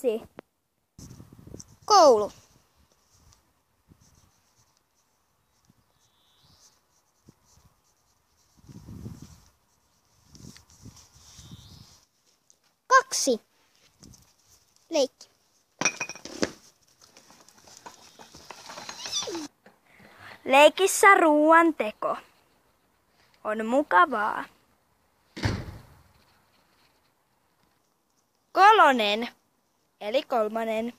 2. Koulu. 2. Leikki. Leikissä ruoan teko on mukavaa. 3. eli 3.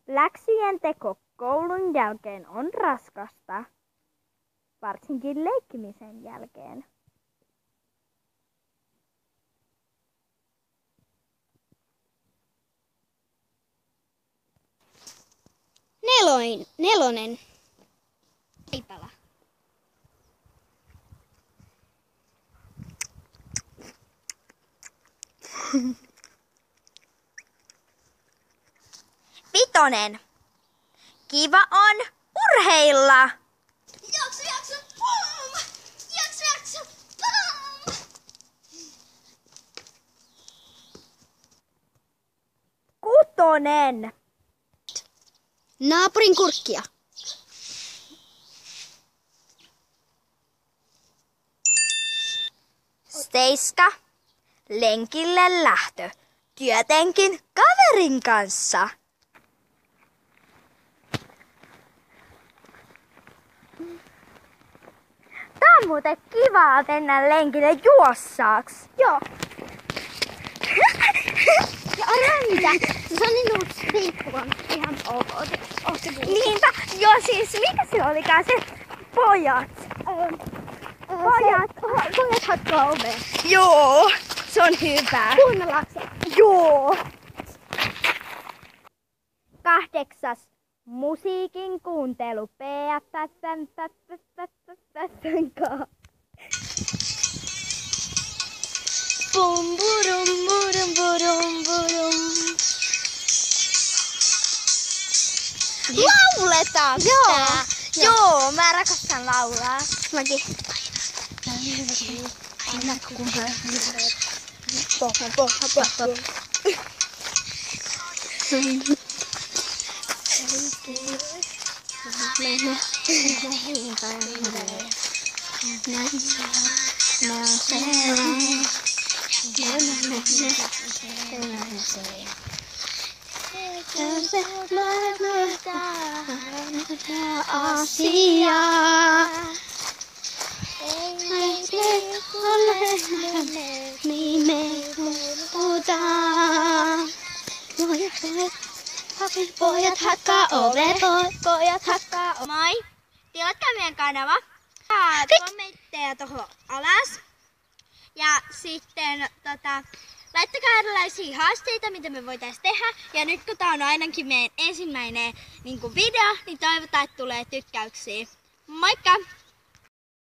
Läksyjen teko koulun jälkeen on raskasta, varsinkin leikkimisen jälkeen. 4. Leipälä. 5. Kiva on urheilla. Jakso, boom! Jakso, boom! 6. Naapurin kurkkia. 7. Lenkille lähtö. Tietenkin kaverin kanssa. Tää on muuten kivaa mennä lenkille juossaaks. Joo. Ja räntä. Se on niin riippuvan ihan ok. Niinpä, joo siis mikä se olikaan se pojat? Pojat hakkaa ovea. Joo, se on hyvä. Kuunnellaanko? Joo. 8. Musiikin kuuntelu. PFFn kanssa. Bum burum burum burum burum. Lauletaan Joo. tää. Joo, mä rakastan laulaa. Mäkin. Pojat hakkaa ovea, pojat hakkaa ovea. Moi! Tilatkaa meidän kanava. Kommentteja tuohon alas. Ja sitten laittakaa erilaisia haasteita, mitä me voitais tehdä. Ja nyt kun tää on ainakin meidän ensimmäinen video, niin toivotaan, että tulee tykkäyksiä. Moikka!